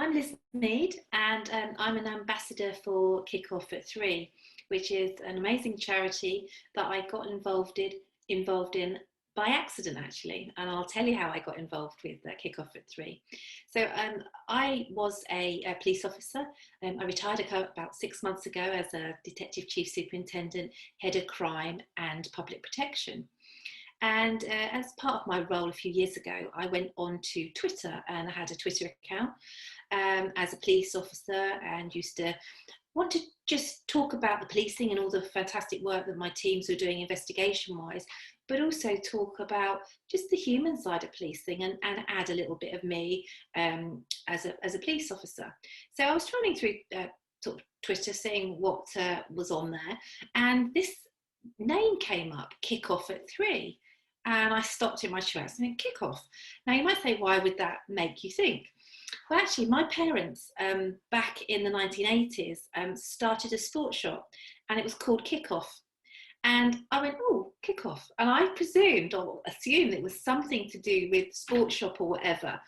I'm Liz Mead, and I'm an ambassador for KickOffAt3, which is an amazing charity that I got involved in by accident, actually. And I'll tell you how I got involved with KickOffAt3. So I was a police officer. I retired about 6 months ago as a Detective Chief Superintendent, Head of Crime and Public Protection. And as part of my role a few years ago, I went on to Twitter, and I had a Twitter account as a police officer, and used to want to just talk about the policing and all the fantastic work that my teams were doing investigation wise, but also talk about just the human side of policing, and add a little bit of me as a police officer. So I was trawling through sort of Twitter, seeing what was on there, and this name came up, KickOffAt3. And I stopped in my tracks and went, kick off. Now you might say, why would that make you think? Well, actually, my parents back in the 1980s started a sports shop, and it was called Kickoff. And I went, oh, Kickoff. And I presumed or assumed it was something to do with sports shop or whatever.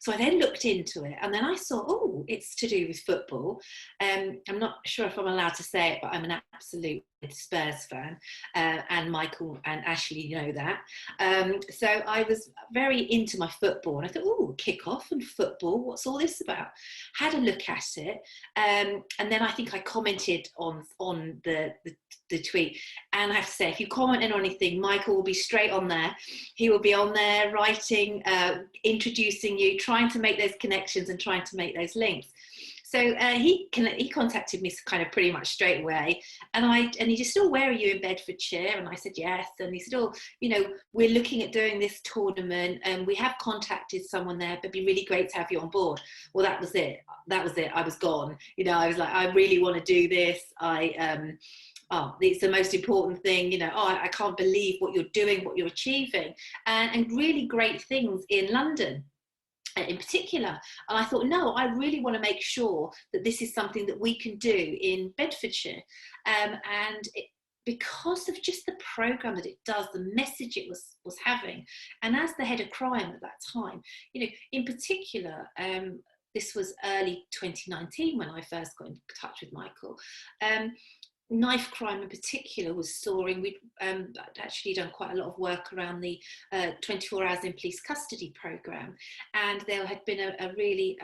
So I then looked into it, and then I saw, oh, it's to do with football. I'm not sure if I'm allowed to say it, but I'm an absolute Spurs fan, and Michael and Ashley know that. So I was very into my football, and I thought, oh, kick-off and football, what's all this about? Had a look at it, and then I think I commented on the tweet. And I have to say, if you comment on anything, Michael will be straight on there. He will be on there writing, introducing you, trying to make those connections and trying to make those links. So he contacted me kind of pretty much straight away, and he just said, oh, where are you in Bedfordshire? And I said, yes. And he said, oh, we're looking at doing this tournament, and we have contacted someone there, but it'd be really great to have you on board. Well, that was it. I was gone. I was like, I really want to do this. It's the most important thing, I can't believe what you're doing, what you're achieving, and really great things in London in particular. And I thought, no, I really want to make sure that this is something that we can do in Bedfordshire. Because of just the programme that it does, the message it was having, and as the head of crime at that time, in particular, this was early 2019 when I first got in touch with Michael. Knife crime in particular was soaring. We'd actually done quite a lot of work around the 24 hours in police custody programme, and there had been a really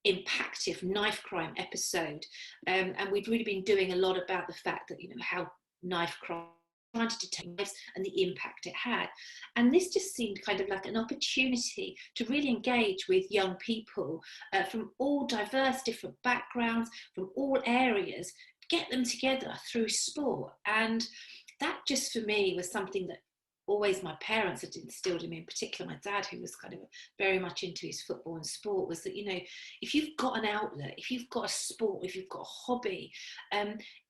impactful knife crime episode, and we'd really been doing a lot about the fact that how knife crime trying to detect knives and the impact it had. And this just seemed kind of like an opportunity to really engage with young people from all diverse different backgrounds, from all areas, get them together through sport. And that just for me was something that always my parents had instilled in me, in particular my dad, who was kind of very much into his football and sport, was that if you've got an outlet, if you've got a sport, if you've got a hobby,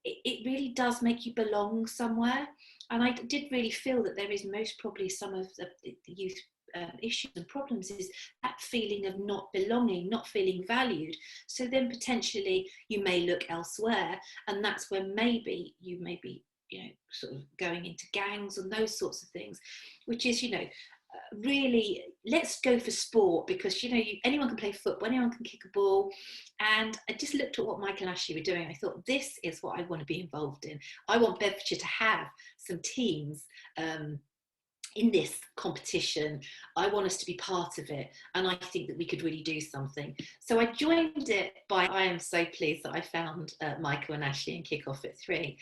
it really does make you belong somewhere. And I did really feel that there is most probably some of the youth issues and problems is that feeling of not belonging, not feeling valued. So then potentially you may look elsewhere, and that's where maybe you may be sort of going into gangs and those sorts of things, which is really, let's go for sport, because anyone can play football, anyone can kick a ball. And I just looked at what Michael and Ashley were doing. I thought, this is what I want to be involved in. I want Bedfordshire to have some teams in this competition. I want us to be part of it, and I think that we could really do something. So I joined it I am so pleased that I found Michael and Ashley and KickOffAt3.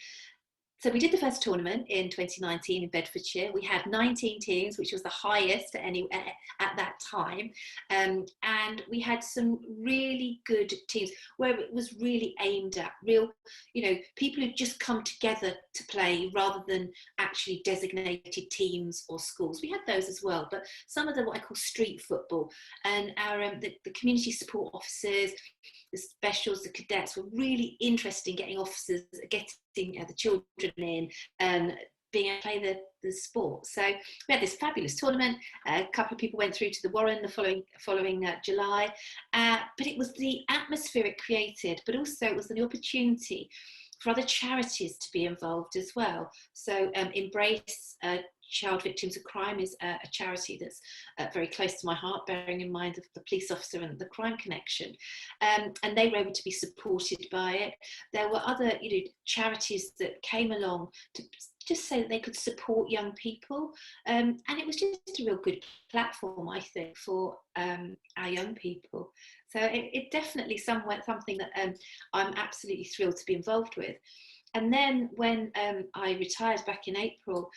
So we did the first tournament in 2019 in Bedfordshire. We had 19 teams, which was the highest at that time. And we had some really good teams where it was really aimed at real, people who just come together to play rather than actually designated teams or schools. We had those as well, but some of the what I call street football, and our the community support officers, the specials, the cadets were really interested in getting the children in and being able to play the sport. So we had this fabulous tournament. A couple of people went through to the Warren the following July, but it was the atmosphere it created, but also it was an opportunity for other charities to be involved as well. So Embrace Child Victims of Crime is a charity that's very close to my heart, bearing in mind the police officer and the crime connection. And they were able to be supported by it. There were other, charities that came along to just so that they could support young people. And it was just a real good platform, I think, for our young people. So it definitely something that I'm absolutely thrilled to be involved with. And then when I retired back in April,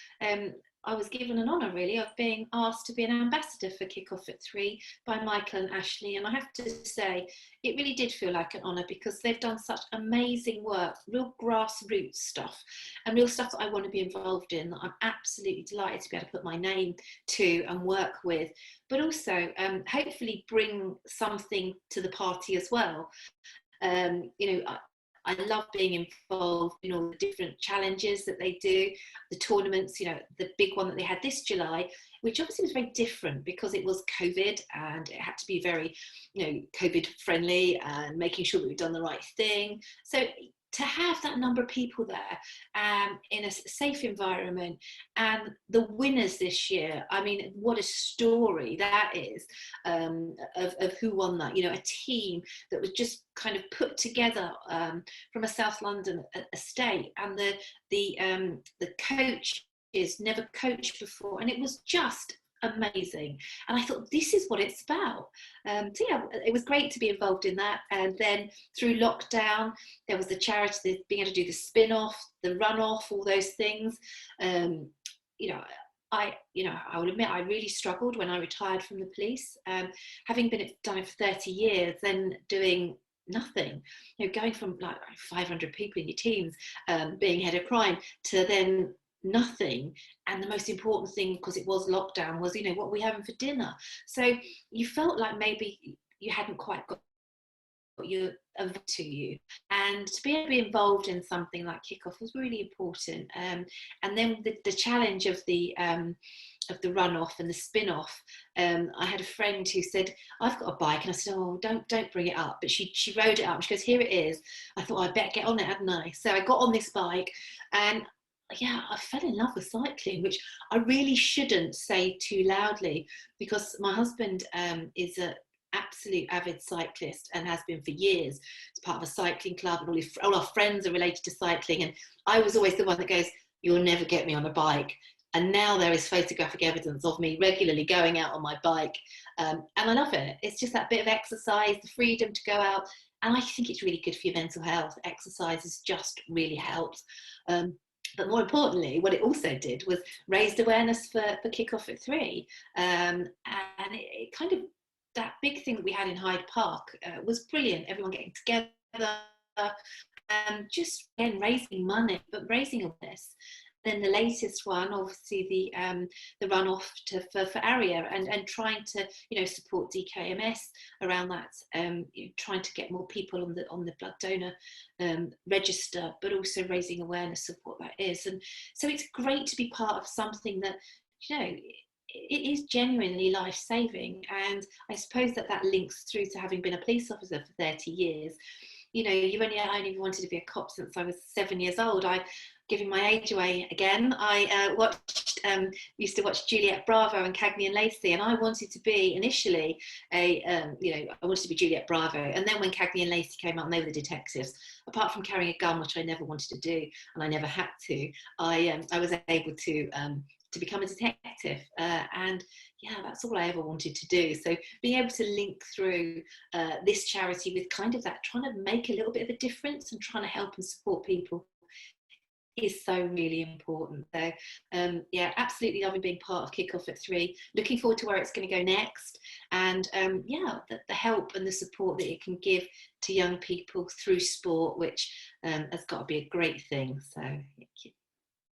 I was given an honour, really, of being asked to be an ambassador for KickOffAt3 by Michael and Ashley. And I have to say, it really did feel like an honour, because they've done such amazing work, real grassroots stuff, and real stuff that I want to be involved in, that I'm absolutely delighted to be able to put my name to and work with, but also hopefully bring something to the party as well. I love being involved in all the different challenges that they do, the tournaments, the big one that they had this July, which obviously was very different because it was COVID and it had to be very, COVID friendly and making sure that we've done the right thing. So to have that number of people there in a safe environment, and the winners this year, I mean, what a story that is, of who won that. A team that was just kind of put together from a South London estate, and the coach is never coached before, and it was just amazing. And I thought, this is what it's about. So yeah, it was great to be involved in that. And then through lockdown, there was the charity, being able to do the spin-off, the run-off, all those things. I would admit I really struggled when I retired from the police, having done it for 30 years, then doing nothing, going from like 500 people in your teams, being head of crime, to then nothing. And the most important thing, because it was lockdown, was what we're having for dinner. So you felt like maybe you hadn't quite got what you to you, and to be able to be involved in something like Kickoff was really important. And then the challenge of the run-off and the spin-off, I had a friend who said, I've got a bike, and I said, oh, don't bring it up, but she rode it up. She goes, here it is. I thought, I'd better get on it, hadn't I? So I got on this bike, and yeah, I fell in love with cycling, which I really shouldn't say too loudly, because my husband is an absolute avid cyclist and has been for years. He's part of a cycling club, and all our friends are related to cycling. And I was always the one that goes, you'll never get me on a bike. And now there is photographic evidence of me regularly going out on my bike. And I love it. It's just that bit of exercise, the freedom to go out. And I think it's really good for your mental health. Exercise has just really helped. But more importantly, what it also did was raised awareness for KickOffAt3. And it kind of, that big thing that we had in Hyde Park was brilliant. Everyone getting together, just again raising money, but raising awareness. Then the latest one, obviously the run-off for ARIA, and trying to support DKMS around that, trying to get more people on the blood donor register, but also raising awareness of what that is. And so it's great to be part of something that it is genuinely life-saving. And I suppose that links through to having been a police officer for 30 years. I only wanted to be a cop since I was 7 years old. Giving my age away again, I used to watch Juliet Bravo and Cagney and Lacey, and I wanted to be initially I wanted to be Juliet Bravo. And then when Cagney and Lacey came out and they were the detectives, apart from carrying a gun, which I never wanted to do, and I never had to, I was able to become a detective, and yeah, that's all I ever wanted to do. So being able to link through this charity with kind of that, trying to make a little bit of a difference and trying to help and support people, is so really important. So yeah, absolutely loving being part of KickOffAt3. Looking forward to where it's going to go next, and yeah, the help and the support that it can give to young people through sport, which has got to be a great thing. So thank you.